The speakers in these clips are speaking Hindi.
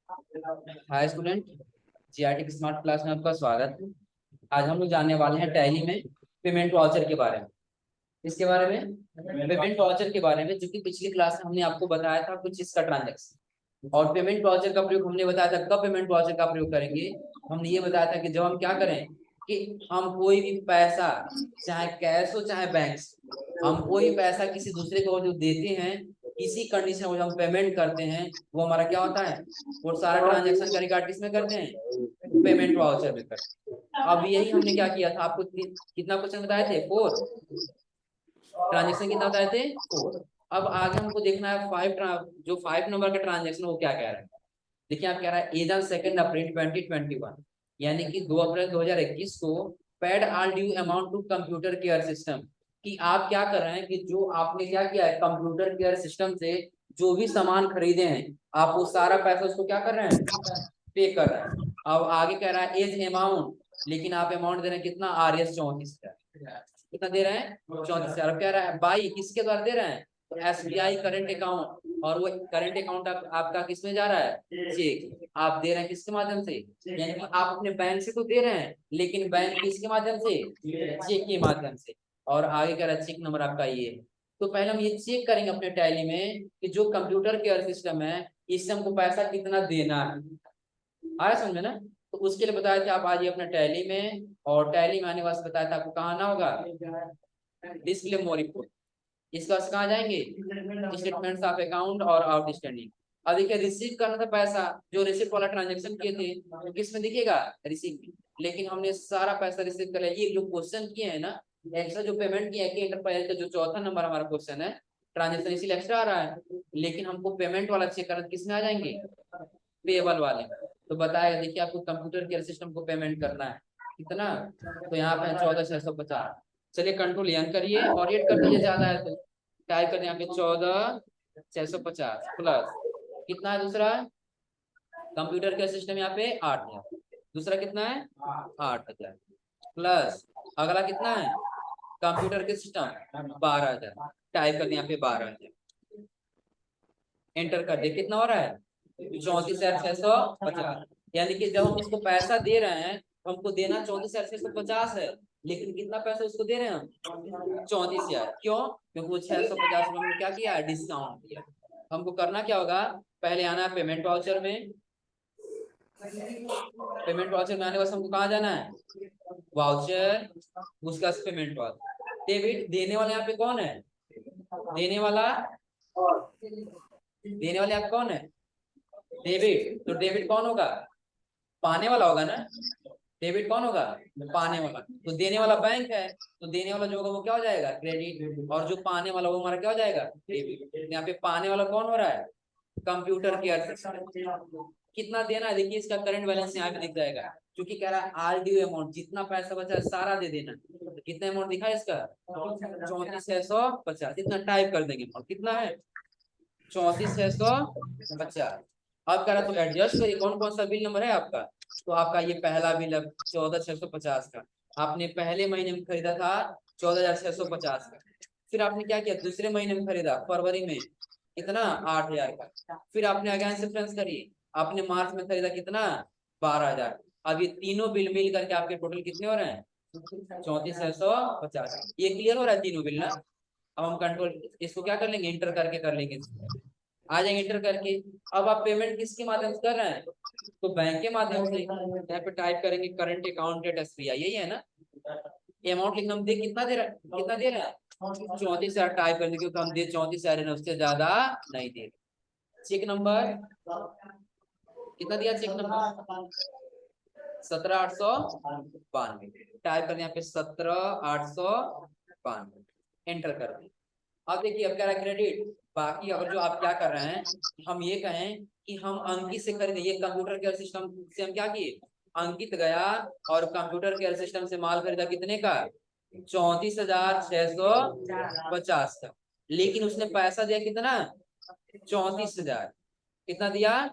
Hi student, GRT smart class में आपका स्वागत है। आज हम लोग जानने वाले हैं टैली में पेमेंट वाउचर के बारे में। इसके बारे में पेमेंट वाउचर के बारे में, जो कि पिछली क्लास में हमने आपको बताया था कुछ इसका ट्रांजेक्शन। और पेमेंट वाउचर का प्रयोग हमने बताया था, कब पेमेंट वाउचर का प्रयोग करेंगे। हमने ये बताया था कि जब हम क्या करें कि हम कोई भी पैसा, चाहे कैश हो चाहे बैंक से, हम कोई पैसा किसी दूसरे को जो देते हैं, किसी कंडीशन में जब हम पेमेंट करते हैं, वो हमारा क्या होता है, वो सारा ट्रांजेक्शन का रिकॉर्ड किसमें करते हैं, पेमेंट वाउचर में करते हैं। अब यही हमने क्या किया था, आपको कितना क्वेश्चन बताए थे, 4 ट्रांजेक्शन कितना बताए थे, 4। अब आगे हमको देखना है जो 5 नंबर का ट्रांजेक्शन वो क्या कह रहा है। देखिए, आप कह रहा है ईद 2 अप्रैल 2021, यानी कि 2 अप्रैल 2021 को paid all due amount to computer care system, कि आप क्या कर रहे हैं कि जो आपने क्या किया है, कंप्यूटर केयर सिस्टम से जो भी सामान खरीदे हैं, आप वो सारा पैसा उसको क्या कर रहे हैं, पे कर रहे हैं। अब आगे कह रहा है एज अमाउंट, लेकिन आप अमाउंट दे रहे हैं कितना, RS 34,000। कितना दे रहे हैं, 34,000। कह रहा है बाई किसके द्वारा दे रहे हैं, तो SBI करंट अकाउंट। और वो करंट अकाउंट आपका किसमें जा रहा है, चेक आप दे रहे हैं किसके माध्यम से, यानी कि आप अपने बैंक से तो दे रहे हैं, लेकिन बैंक किसके माध्यम से, चेक के माध्यम से। और आगे कह रहा है चेक नंबर आपका ये। तो पहले हम ये चेक करेंगे अपने टैली में कि जो कंप्यूटर केयर सिस्टम है, इससे हमको पैसा कितना देना है। आया समझ में ना। तो उसके लिए बताया था आप आइए अपने टैली में, और टैली में आने के बाद बताया था आपको कहाँ आना होगा, डिस्प्ले मोर रिपोर्ट। इसके बाद कहाँ जाएंगे, स्टेटमेंट्स ऑफ अकाउंट और आउटस्टैंडिंग। अब देखिए, रिसीव करना था पैसा, जो रिसीव वाला ट्रांजेक्शन किए थे तो किस में दिखेगा, रिसीव में। लेकिन हमने सारा पैसा रिसीव कर लिया। ये जो क्वेश्चन किए हैं ना, एक्स्ट्रा जो पेमेंट किया है एंटरप्राइज का, जो चौथा नंबर हमारा क्वेश्चन है, ट्रांजेक्शन इसीलिए एक्स्ट्रा आ रहा है। लेकिन हमको पेमेंट वाला चेक करना, किस में आ जाएंगे, पेबल वाले में। तो बताएगा, देखिए आपको कंप्यूटर केयर सिस्टम को पेमेंट करना है कितना, तो यहाँ पे 14,650। चलिए कंट्रोल यन करिए और एड कर दीजिए, ज्यादा है तो टाइप कर यहाँ पे 14,650 प्लस कितना है दूसरा, कंप्यूटर केयर सिस्टम यहाँ पे 8,000, दूसरा कितना है 8,000 प्लस अगला कितना है, कंप्यूटर के सिस्टम 12,000। टाइप कर दिया यहाँ पे 12,000, एंटर कर दिया, कितना हो रहा है 34,650। यानी कि जब हम इसको पैसा दे रहे हैं, तो हमको देना 34,650 है, लेकिन कितना पैसा उसको दे रहे हैं हम, 34,000। क्यों, क्योंकि वो 650 में हमने क्या किया, डिस्काउंट किया। हमको करना क्या होगा, पहले आना है पेमेंट वाउचर में। पेमेंट वाउचर में आने के बाद हमको कहाँ जाना है, वाउचर, उसका पेमेंट वाउचर। डेबिट देने वाले यहाँ पे कौन है, देने वाला, देने वाले यहाँ कौन है, डेबिट। तो डेबिट कौन होगा, पाने वाला होगा ना। डेबिट कौन होगा, पाने वाला। तो देने वाला बैंक है, तो देने वाला जो होगा वो क्या हो जाएगा, क्रेडिट। और जो पाने वाला वो हमारा क्या हो जाएगा, डेबिट। यहाँ पे पाने वाला कौन हो रहा है, कंप्यूटर केयर सिस्टम। कितना देना है, देखिए इसका करंट बैलेंस यहाँ पे दिख जाएगा, क्योंकि कह रहा है आर ड्यू अमाउंट, जितना पैसा बचा है सारा दे देना। तो कितना अमाउंट दिखा है इसका, 34,650। इतना टाइप कर देंगे, और कितना है 34,650। अब कह रहा तो एडजस्ट करिए कौन कौन सा बिल नंबर है आपका। तो आपका ये पहला बिल है 14,650 का, आपने पहले महीने में खरीदा था 14,650 का। फिर आपने क्या किया, दूसरे महीने में खरीदा फरवरी में कितना, 8,000 का। फिर आपने अगेन से फ्रेंड्स करिए, आपने मार्च में खरीदा कितना, 12,000। अब ये तीनों बिल मिल करके आपके टोटल कितने हो रहे हैं, 34,650। ये क्लियर हो रहा है तीनों बिल ना। अब हम कंट्रोल इसको क्या कर लेंगे, इंटर करके कर लेंगे, आ जाएंगे इंटर करके। अब आप पेमेंट किसके माध्यम से कर रहे हैं, तो बैंक के माध्यम से। यहाँ पे टाइप करेंगे करंट अकाउंट एट SBI, यही है ना। अमाउंट लिखना, हम दे कितना दे रहा है, कितना दे रहा है 34,000। टाइप करने क्योंकि हम दे 34,000 है, उससे ज्यादा नहीं दे। चेक नंबर कितना दिया, चेक नंबर 17,892। टाइप करने यहाँ पे 17,892, एंटर कर दें। अब देखिए, अब कह रहा है क्रेडिट। बाकी अगर जो आप क्या कर रहे हैं, हम ये कहें कि हम अंकित से खरीदे, ये कंप्यूटर केयर सिस्टम से हम क्या किए, अंकित गया और कंप्यूटर केयर सिस्टम से माल खरीदा कितने का, 34,650 का। लेकिन उसने पैसा दिया कितना, 34,000। कितना दिया,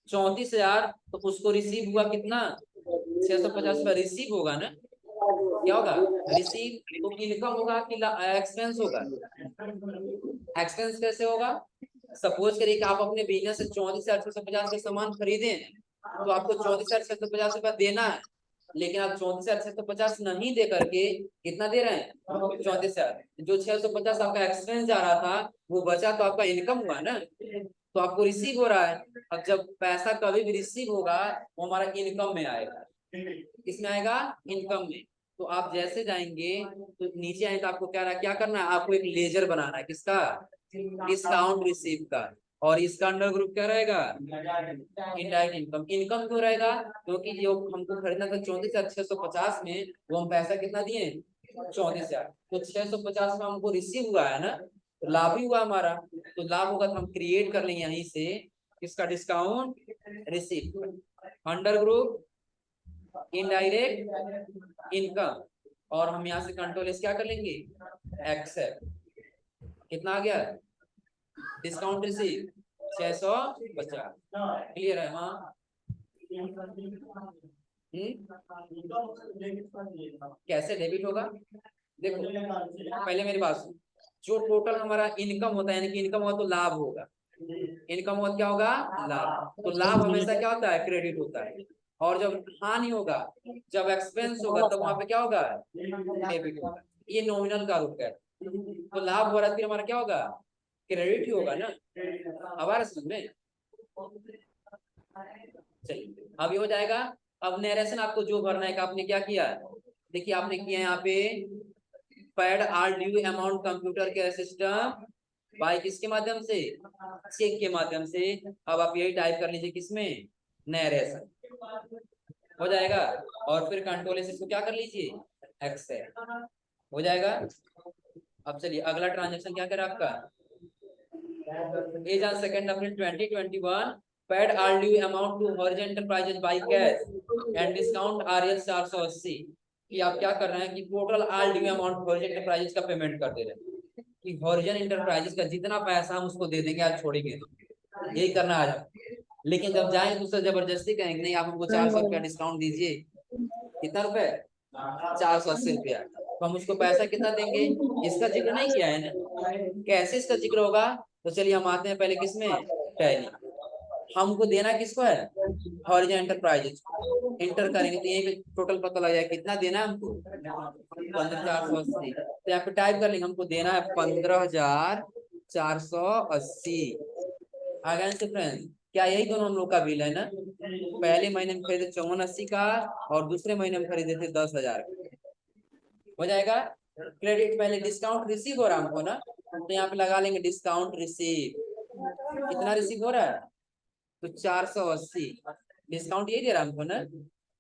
34,000। तो उसको रिसीव हुआ कितना, 650 रुपया रिसीव होगा ना। क्या होगा, रिसीव। तो इनकम होगा कि एक्सपेंस होगा, एक्सपेंस कैसे होगा, सपोज करिए कि आप अपने बिजनेस से 34,650 का सामान खरीदे, तो आपको 34,650 रुपया देना है, लेकिन आप 34,650 नहीं दे करके कितना दे रहे हैं, 34,000। जो 650 आपका एक्सपेंस जा रहा था वो बचा, तो आपका इनकम हुआ ना, तो आपको रिसीव हो रहा है। अब जब पैसा कभी भी रिसीव होगा वो हमारा इनकम में आएगा। किसमें आएगा, इनकम में। तो आप जैसे जाएंगे तो नीचे आए तो आपको क्या करना है, आपको एक लेजर बनाना है, किसका, डिस्काउंट रिसीव का। और इसका अंडर ग्रुप क्या रहेगा, इनडायरेक्ट इनकम। इनकम क्यों रहेगा, क्योंकि जो हमको खरीदना था 34,650 में, वो हम पैसा कितना दिए, 34,000। तो 650 में हमको रिसीव हुआ है ना, तो लाभ ही हुआ हमारा। तो लाभ होगा तो हम क्रिएट कर लेंगे यहीं से किसका, discount receive, under group indirect income. और हम यहाँ से कंट्रोल एस क्या कर लेंगे, एक्सेप्ट। कितना आ गया, डिस्काउंट रिसीव 650। क्लियर है, हाँ। कैसे डेबिट होगा, देखो पहले मेरी बात सुन। जो टोटल हमारा इनकम होता है, यानी कि इनकम हुआ तो लाभ होगा, इनकम हुआ क्या होगा, लाभ। तो लाभ हमेशा क्या होता है, क्रेडिट होता है। और जब हानि होगा, जब एक्सपेंस होगा, तब वहां पे क्या होगा, डेबिट होगा। ये नॉमिनल का रूप है। तो लाभ हो रहा है, फिर हमारा क्या होगा, क्रेडिट ही होगा ना। अब आ रहा समझ में, चलिए अब ये हो जाएगा। अब नरेशन आपको जो भरना है कि आपने क्या किया, देखिए आपने किया यहाँ पे paid our due amount computer के सिस्टम बाय किसके माध्यम से, चेक के माध्यम से। अब आप यही टाइप कर लीजिए किसमें, नरेशन, हो जाएगा। और फिर कंट्रोल से इसको क्या कर लीजिए, एक्सेल, हो जाएगा। अब चलिए अगला ट्रांजेक्शन क्या करें आपका, as on 2 April 2021 paid all due amount to Horizon Enterprises by cash and discount RS 480। कि आप क्या कर रहे हैं कि total all due amount Horizon Enterprises का पेमेंट कर दे रहे हैं, कि Horizon Enterprises का जितना पैसा हम उसको दे देंगे, आज छोड़ेंगे नहीं। यही करना आज आप। लेकिन जब जाएंगे तो उससे जबरदस्ती कहेंगे नहीं आप हमको 400 रुपया डिस्काउंट दीजिए। कितना रुपए, 480 रुपया। तो हम उसको पैसा कितना देंगे, इसका जिक्र नहीं किया है ना। कैसे इसका जिक्र होगा, तो चलिए हम आते हैं पहले किसमें, टैली। हमको देना किसको है, हॉरिजॉन एंटरप्राइजेज। इंटर करेंगे तो यही पे टोटल पता लग जाएगा कितना देना है हमको, 15,480। तो यहाँ पे टाइप कर लेंगे, हमको देना है 15,480। आ गया से फ्रेंड, क्या यही दोनों हम लोग का बिल है ना। पहले महीने में खरीदे 5480 का, और दूसरे महीने में खरीदे थे 10,000। हो जाएगा। क्रेडिट पहले डिस्काउंट रिसीव हो रहा हमको ना, तो यहाँ पे लगा लेंगे डिस्काउंट रिसीव। कितना रिसीव हो रहा है, तो 480। डिस्काउंट यही दे रहा है हमको ना,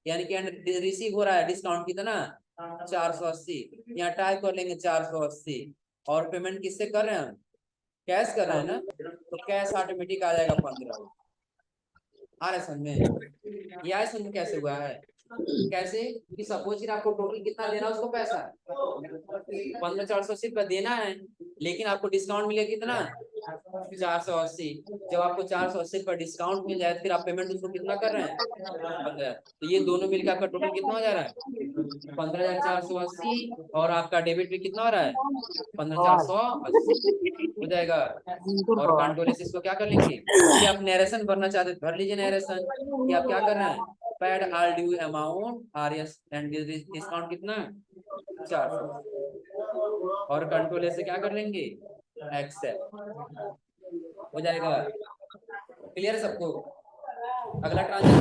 यानी कि रिसीव हो रहा है डिस्काउंट कितना, 480। यहाँ टाइप कर लेंगे 480। और पेमेंट किससे कर रहे हैं हम, कैश कर रहे हैं ना, तो कैश ऑटोमेटिक आ जाएगा 15। आ रहा है समझ में, यह समझ में कैसे हुआ है, कैसे कि सपोज आपको टोटल कितना देना है उसको पैसा, 15,480 रुपया देना है, लेकिन आपको डिस्काउंट मिलेगा कितना, 480। जब आपको 480 पर डिस्काउंट मिल जाए, फिर आप पेमेंट उसको कितना कर रहे हैं, 15। तो ये दोनों मिलकर आपका टोटल कितना हो जा रहा है, 15,480। और आपका डेबिट भी कितना हो रहा है, 15,480 हो जाएगा। और कंट्रोल से इसको क्या कर लेंगे, कि आप नरेशन भरना चाहते हैं भर लीजिए नरेशन, कि आप क्या कर रहे हैं, paid our due amount R S and discount कितना, 400। और कंट्रोल से क्या कर लेंगे, एक्सेप्ट, हो जाएगा। क्लियर सबको। अगला ट्रांजेक्शन,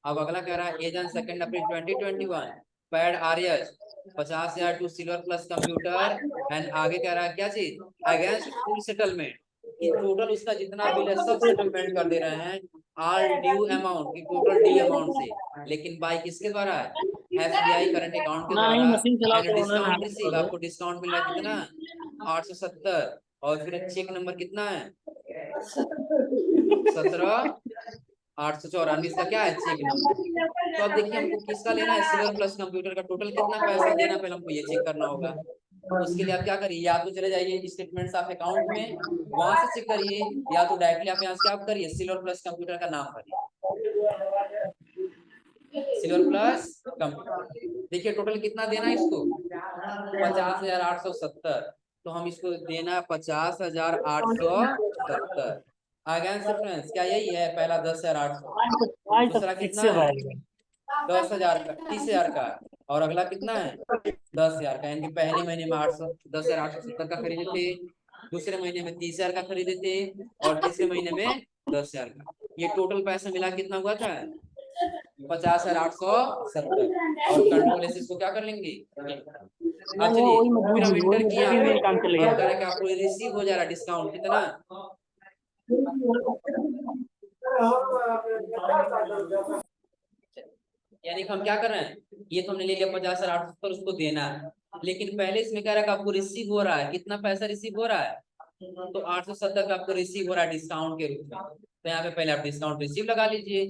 अब अगला कह रहा है as on 2 April 2021 paid RS 50,000 to silver plus computer. And आगे कह रहा है क्या चीज, अगेंस्ट फुल सेटलमेंट, कि टोटल उसका जितना बिल है सब सेटलमेंट कर दे रहे हैं, ऑल ड्यू अमाउंट की टोटल ड्यू अमाउंट से, लेकिन बाय किसके द्वारा, एसबीआई करंट अकाउंट के द्वारा। एंड डिस्काउंट रिसीव, आपको डिस्काउंट मिला कितना, 870। और फिर चेक नंबर कितना है, 17,894। इसका क्या है, चेक नंबर। तो अब देखिए हमको किसका लेना है, सिल्वर प्लस कंप्यूटर का टोटल कितना पैसा देना, पहले हमको ये चेक करना होगा। उसके लिए आप क्या करिए, या तो चले जाइए स्टेटमेंट्स ऑफ अकाउंट में, वहां से चेक करिए, या तो डायरेक्टली आप यहाँ से क्या करिए, सिल्वर प्लस कंप्यूटर का नाम भरिए, सिल्वर प्लस कंप्यूटर। देखिए टोटल कितना देना है इसको, 50,870, तो हम इसको देना 50,870। आगे से फ्रेंड्स क्या यही है, पहला 10,800, दूसरा कितना है 10,000 का, 30,000 का, और अगला कितना है 10,000 का। यानी कि पहले महीने में 10,870 का खरीदे थे, दूसरे महीने में 30,000 का खरीदे थे, और तीसरे महीने में 10,000 का। ये टोटल पैसा मिला कितना हुआ था 50,870। और कंट्रोल एस इसको क्या कर लेंगे। अब चलिए फिर हम इंटर किए यहाँ पे, हम कह रहे हैं कि आपको रिसीव हो जा रहा डिस्काउंट कितना, यानी कि हम क्या कर रहे हैं, ये तो हमने ले लिया 50,870, उसको देना है। लेकिन पहले इसमें कह रहा है कि आपको रिसीव हो रहा है, कितना पैसा रिसीव हो रहा है, तो 870 का आपको रिसीव हो रहा है डिस्काउंट के रूप में। तो यहाँ पे पहले आप डिस्काउंट रिसीव लगा लीजिए।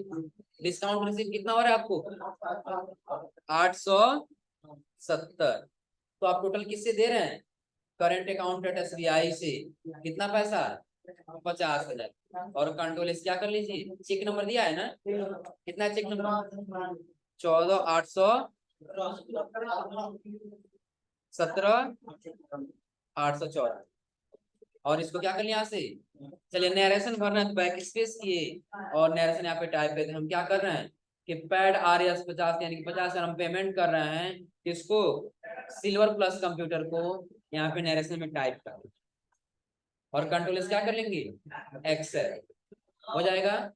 डिस्काउंट रिसीव कितना हो रहा है आपको 870। तो आप टोटल किससे दे रहे हैं, करंट अकाउंट एट SBI से कितना पैसा 50,000। और कंट्रोल एस क्या कर लीजिए, चेक नंबर दिया है ना, कितना चेक नंबर 14,817,814। और इसको क्या कर लिया यहाँ से, चलिए नरेशन भरना है तो बैक स्पेस किए, और नरेशन यहाँ पे टाइप करते हैं। हम क्या कर रहे हैं कि पैड RS 50, यानी कि 50,000 हम पेमेंट कर रहे हैं किसको, सिल्वर प्लस कंप्यूटर को, यहाँ पे नरेशन में टाइप कर, और कंट्रोल एस क्या कर लेंगे एक्सेल, हो जाएगा।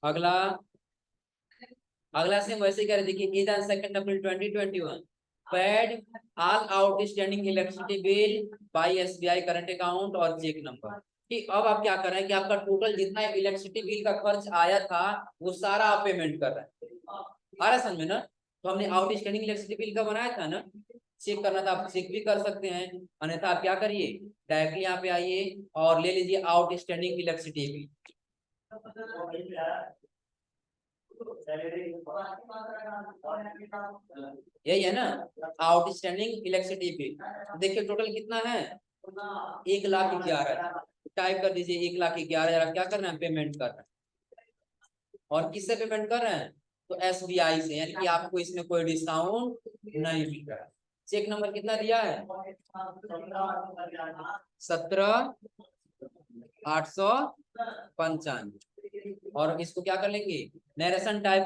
अगला अगला सेम वैसे कह रहे, देखिए 2 April 2021 paid all outstanding electricity bill bye SBI current account और चेक नंबर। कि अब आप क्या कर रहे हैं कि आपका टोटल जितना इलेक्ट्रिसिटी बिल का खर्च आया था वो सारा आप पेमेंट कर रहे हैं, आ रहा समझ में ना। तो हमने आउटस्टैंडिंग इलेक्ट्रिसिटी बिल का बनाया था ना, चेक करना था, आप चेक भी कर सकते हैं, अन्यथा आप क्या करिए डायरेक्टली यहाँ पे आइए और ले लीजिए आउटस्टैंडिंग इलेक्ट्रिसिटी बिल। यही है ना आउटस्टैंडिंग इलेक्ट्रिसिटी बिल। देखिए टोटल कितना है 1,11,000। टाइप कर दीजिए 1,11,000 क्या कर रहे हैं पेमेंट कर रहे हैं। और किससे पेमेंट कर रहे हैं, तो SBI से, यानी कि आपको इसमें कोई डिस्काउंट नहीं मिल रहा है। चेक नंबर कितना दिया है 17,895। और इसको क्या कर लेंगे नरेशन टाइप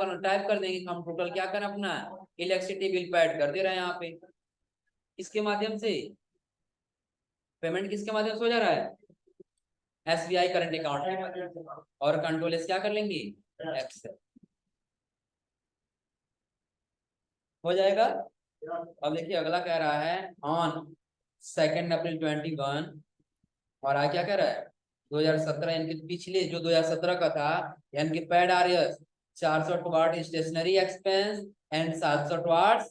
कर देंगे। हम टोटल क्या करें अपना इलेक्ट्रिसिटी बिल पैड कर दे रहे हैं यहाँ पे, इसके माध्यम से पेमेंट किसके माध्यम से हो जा रहा है SBI करंट अकाउंट। और कंट्रोल एस क्या कर लेंगे एक्सेल, हो जाएगा। अब देखिए अगला कह रहा है ऑन 2 अप्रैल 2021, और आ क्या कह रहा है 2017, यानी कि पिछले जो 2017 का था, यानी कि paid RS 400 toward stationery expense and 700 toward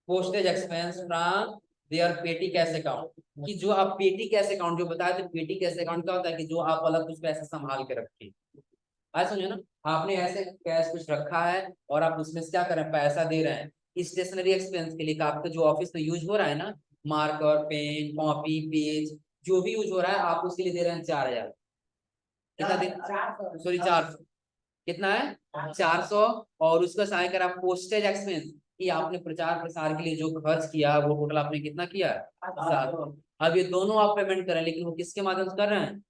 postage expense from their petty cash account. कि जो आप पेटी कैश अकाउंट जो बताया था, पेटी कैश अकाउंट क्या होता है कि जो आप अलग कुछ पैसा संभाल के रखिए, आज समझे ना, आपने ऐसे कैश कुछ रखा है और आप उसमें से क्या कर रहे हैं पैसा दे रहे हैं स्टेशनरी एक्सपेंस के लिए, आपके जो ऑफिस में यूज हो रहा है ना, मार्कर पेन कॉपी पेज जो भी यूज हो रहा है आप उसके लिए दे रहे हैं 4,000। कितना दे, सॉरी 400, कितना है 400। और उसका सहाय कर आप पोस्टेज एक्सपेंस कि आपने प्रचार प्रसार के लिए जो खर्च किया वो टोटल आपने कितना किया 700। अब ये दोनों आप पेमेंट करें, लेकिन वो किसके माध्यम से कर रहे हैं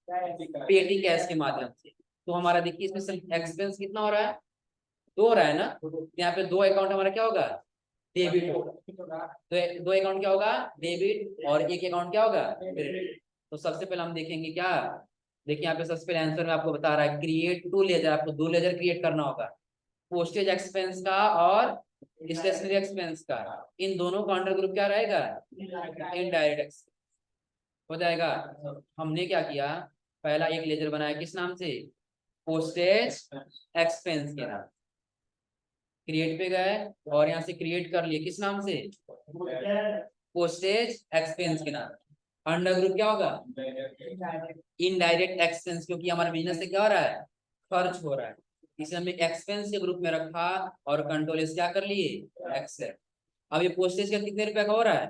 पेटी कैश के माध्यम से। तो हमारा देखिए इसमें एक्सपेंस कितना हो रहा है, दो हो रहा है ना, तो यहाँ पे दो अकाउंट हमारा क्या होगा डेबिट होगा, तो दो अकाउंट क्या होगा डेबिट, और एक अकाउंट क्या होगा क्रेडिट। तो सबसे पहले हम देखेंगे क्या, देखिए यहाँ पे सबसे पहले आंसर में आपको बता रहा है क्रिएट 2 लेजर, आपको 2 लेजर क्रिएट करना होगा, पोस्टेज एक्सपेंस का और स्टेशनरी एक्सपेंस का। इन दोनों का अंडर ग्रुप क्या रहेगा इनडायरेक्ट एक्सपेंस, हो जाएगा। हमने क्या किया पहला एक लेजर बनाया किस नाम से पोस्टेज एक्सपेंस के नाम, क्रिएट पे गए और यहाँ से क्रिएट कर लिए किस नाम से पोस्टेज एक्सपेंस के नाम। अंडर ग्रुप क्या होगा इनडायरेक्ट एक्सपेंस, क्योंकि हमारे बिजनेस से क्या हो रहा है खर्च हो रहा है, इसे हमने एक्सपेंस के ग्रुप में रखा और कंट्रोल एस क्या कर लिए एक्सेल। अब ये पोस्टेज का कितने रुपए का हो रहा है,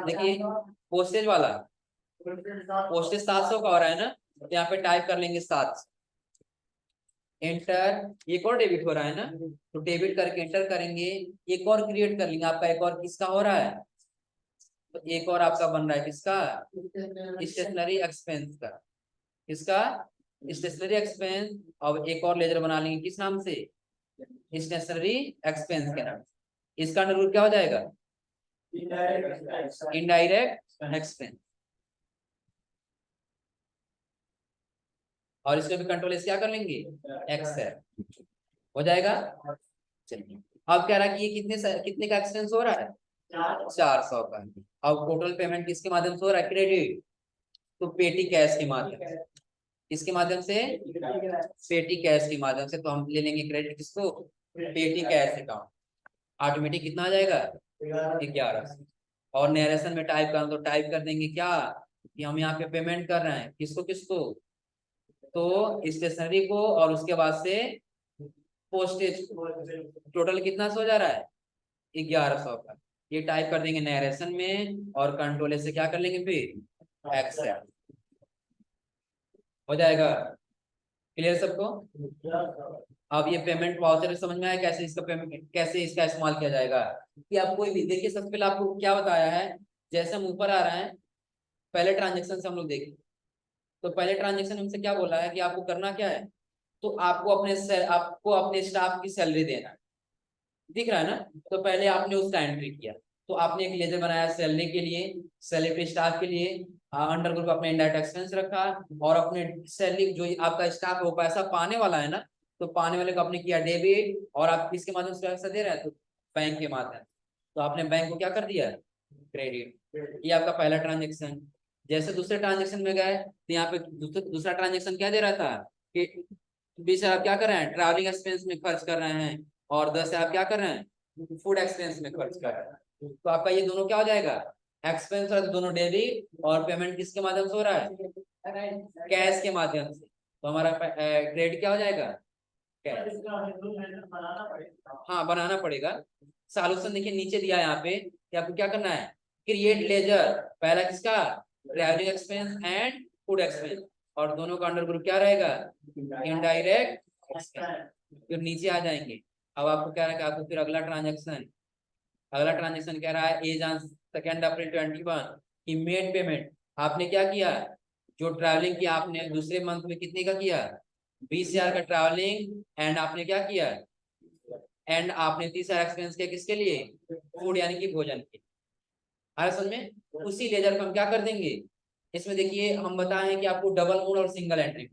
देखिए पोस्टेज वाला पोस्टेज 700 का हो रहा है ना, तो यहाँ पे टाइप कर लेंगे 700 एंटर। एक और डेबिट हो रहा है ना, तो डेबिट करके एंटर करेंगे, एक और क्रिएट कर लेंगे, आपका एक और किसका हो रहा है तो एक और आपका बन रहा है किसका, स्टेशनरी एक्सपेंस का, किसका, स्टेशनरी एक्सपेंस। अब एक और लेजर बना लेंगे किस नाम से, स्टेशनरी एक्सपेंस के नाम से। इसका अंडर रूट क्या हो जाएगा, इनडायरेक्ट एक्सपेंस। और इसको भी कंट्रोल एस क्या कर लेंगे, एक्स है, हो जाएगा। चलिए अब कह रहा है कि ये कितने का एक्सपेंस हो रहा है, 400 का। अब टोटल पेमेंट किसके माध्यम से हो रहा है, क्रेडिट, तो पेटी कैश के माध्यम से, किसके माध्यम से, पेटी कैश के माध्यम से। तो हम ले लेंगे क्रेडिट किसको, पेटी कैश अकाउंट। ऑटोमेटिक कितना आ जाएगा, 1100। और नरेशन में टाइप करना तो टाइप कर देंगे क्या, कि हम यहाँ पे पेमेंट कर रहे हैं किसको किसको, तो स्टेशनरी को, और उसके बाद से पोस्टेज। टोटल कितना सो जा रहा है, 1100 का। ये टाइप कर देंगे नरेशन में, और कंट्रोल से क्या कर लेंगे फिर, एक्सेप्ट, हो जाएगा। क्लियर सबको। अब ये पेमेंट वाउचर समझ में आया, कैसे इसका पेमेंट, कैसे इसका इस्तेमाल किया जाएगा। कि आप कोई भी देखिए, सबसे पहले आपको क्या बताया है, जैसे हम ऊपर आ रहे हैं, पहले ट्रांजेक्शन से हम लोग देखें। तो पहले ट्रांजेक्शन हमसे क्या बोला है कि आपको करना क्या है, तो आपको अपने स्टाफ की सैलरी देना है, दिख रहा है ना। तो पहले आपने उसका एंट्री किया, तो आपने एक लेजर बनाया सैलरी के लिए, सैलरी स्टाफ के लिए, अंडर ग्रुप अपने इनडायरेक्ट एक्सपेंस रखा, और अपने सैलरी जो आपका स्टाफ है वो पैसा पाने वाला है ना, तो पाने वाले को आपने किया डेबिट, और आप किसके माध्यम से पैसा दे रहे हैं, तो बैंक के माध्यम। तो आपने बैंक को क्या कर दिया, क्रेडिट। ये आपका पहला ट्रांजेक्शन। जैसे दूसरे ट्रांजेक्शन में गए, तो यहाँ पे दूसरा ट्रांजेक्शन क्या दे रहा था, कि 20 आप क्या कर रहे हैं, ट्रैवलिंग एक्सपेंस में खर्च कर रहे हैं, और 10 आप क्या कर रहे हैं, फूड एक्सपेंस में खर्च कर रहे हैं। तो आपका ये दोनों क्या हो जाएगा, एक्सपेंस, और दोनों डेबिट, और पेमेंट किसके माध्यम से हो रहा है, कैश के माध्यम से। तो हमारा क्रेडिट क्या हो जाएगा, कैश। हाँ बनाना पड़ेगा। सॉल्यूशन देखिए नीचे दिया है यहाँ पे, कि आपको क्या करना है, क्रिएट लेजर, पहला किसका, travelling expense and food expense, और दोनों का अंडर ग्रुप क्या रहेगा, इनडायरेक्ट एक्सपेंस। फिर नीचे आ जाएंगे। अब आपको क्या रहा है, आपको फिर अगला ट्रांजेक्शन कह रहा है, as on 2 April 21 he made payment. आपने क्या किया, जो ट्रैवलिंग किया आपने दूसरे मंथ में कितने का किया, 20,000 का ट्रैवलिंग, एंड आपने क्या किया, एंड आपने 30,000 एक्सपेंस किया किसके लिए, फूड यानी कि भोजन के। समझ में। उसी लेजर को हम क्या कर देंगे, इसमें देखिए हम बताएं कि आपको डबल मोड और सिंगल एंट्री।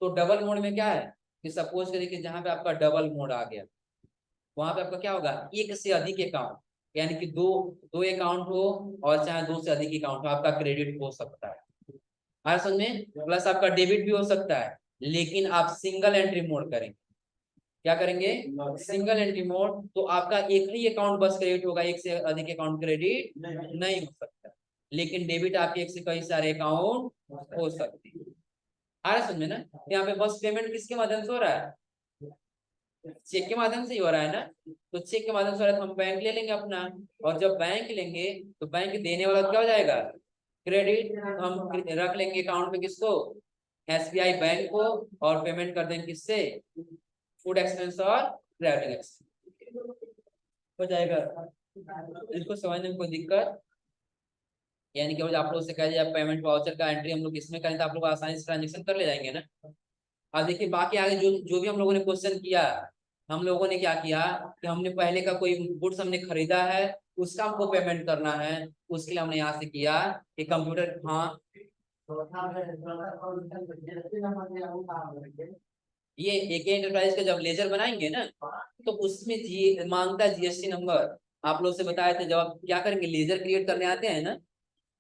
तो डबल मोड में क्या है, कि सपोज करिए कि जहां पे आपका डबल मोड आ गया, वहां पे आपका क्या होगा, एक से अधिक अकाउंट, यानी कि दो दो अकाउंट हो, और चाहे 2 से अधिक अकाउंट हो, आपका क्रेडिट हो सकता है। समझ में, प्लस आपका डेबिट भी हो सकता है, लेकिन आप सिंगल एंट्री मोड करेंगे। क्या करेंगे, सिंगल एंट्री मोड, तो आपका एक ही अकाउंट बस क्रेडिट होगा, एक से अधिक अकाउंट क्रेडिट नहीं हो सकता। लेकिन डेबिट आपके एक से कई सारे अकाउंट हो सकते हैं। आ रहा समझ में ना। यहाँ पे बस पेमेंट किसके माध्यम से हो रहा है, चेक के माध्यम से ही हो रहा है ना। तो चेक के माध्यम से हो रहा है, तो हम बैंक ले लेंगे अपना, और जब बैंक लेंगे तो बैंक देने वाला क्या हो जाएगा, क्रेडिट। हम रख लेंगे अकाउंट में किसको, एसबीआई बैंक को, और पेमेंट कर देंगे किससे, फूड एक्सपेंस और ट्रैवलिंग एक्सपेंस, हो जाएगा। इसको समझने में कोई दिक्कत, यानी कि आप लोग से कह दिया पेमेंट वाउचर का एंट्री हम लोग इसमें करें, तो आप लोग आसानी से ट्रांजेक्शन कर ले जाएंगे ना। अब देखिए बाकी आगे जो जो भी हम लोगों ने क्वेश्चन किया, हम लोगों ने क्या किया, कि हमने पहले का कोई गुड्स हमने खरीदा है, उसका हमको पेमेंट करना है, उसके लिए हमने यहाँ से किया कि कंप्यूटर, हाँ ये एक एंटरप्राइज का जब लेजर बनाएंगे ना, तो उसमें जी मांगता है जीएसटी नंबर। आप लोग से बताए थे, जब आप क्या करेंगे, लेजर क्रिएट करने आते हैं ना,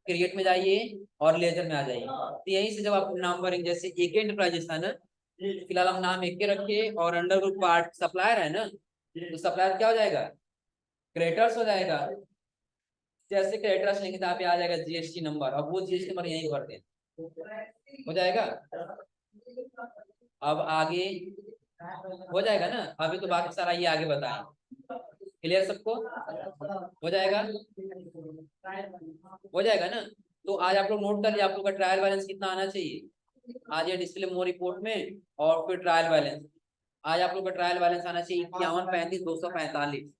क्रिएट में जाइए और लेजर में आ जाइए। तो यहीं से जब आप नाम भरेंगे, जैसे एक एंटरप्राइजेस था ना, फिलहाल हम नाम एक के रखे, और अंडर ग्रुप पार्ट सप्लायर है ना, तो सप्लायर क्या हो जाएगा, क्रेडिटर्स हो जाएगा। जैसे क्रेडिटर्स लेंगे तो आप आ जाएगा जीएसटी नंबर, अब वो जीएसटी नंबर यहीं भर दें, हो जाएगा। अब आगे हो जाएगा ना, अभी तो बाकी सारा ये आगे बताएं। क्लियर सबको, हो जाएगा, हो जाएगा ना। तो आज आप लोग नोट कर लिया, आप लोग का ट्रायल बैलेंस कितना आना चाहिए, आज ये डिस्प्ले मोर रिपोर्ट में, और फिर ट्रायल बैलेंस। आज आप लोग का ट्रायल बैलेंस आना चाहिए 51, 35, 245।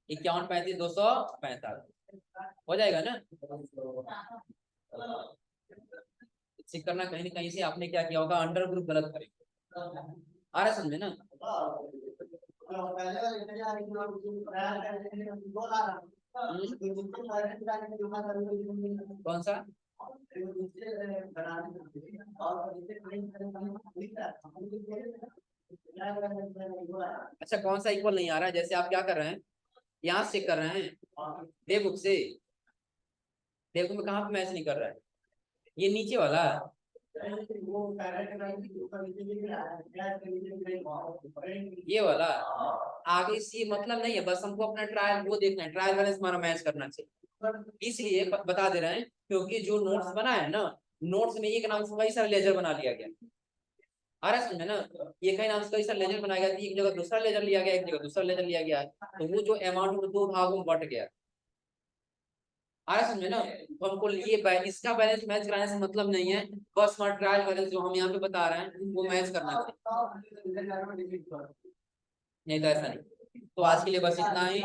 51 35 245 हो जाएगा ना। चेक करना कहीं ना कहीं से आपने क्या किया होगा, अंडर ग्रुप गलत करेंगे। आ रहा समझे ना। कौन सा? अच्छा कौन सा इक्वल नहीं आ रहा है? जैसे आप क्या कर रहे हैं, यहाँ से कर रहे हैं देखो से, देखो में कहाँ पे मैच नहीं कर रहा है, ये नीचे वाला। ये वाला आगे से मतलब नहीं है, बस हमको अपना ट्रायल वो देखना है, ट्रायल बैलेंस हमारा मैच करना चाहिए, इसलिए बता दे रहे हैं। क्योंकि जो नोट्स बना है ना, नोट्स में एक नाम से कई सारे लेजर बना लिया गया। आ रहा है समझ में ना। ये कई नाम से कई सारे लेजर बनाया गया, एक जगह दूसरा लेजर लिया गया, एक जगह दूसरा लेजर लिया गया, तो वो जो अमाउंट दो भागों में बट गया। आ रहा समझे ना। तो हमको ये इसका बैलेंस मैच कराने से मतलब नहीं है, बस हमारा ट्रायल बैलेंस जो हम यहाँ पे बता रहे हैं वो मैच करना चाहिए, नहीं तो ऐसा नहीं। तो आज के लिए बस इतना ही।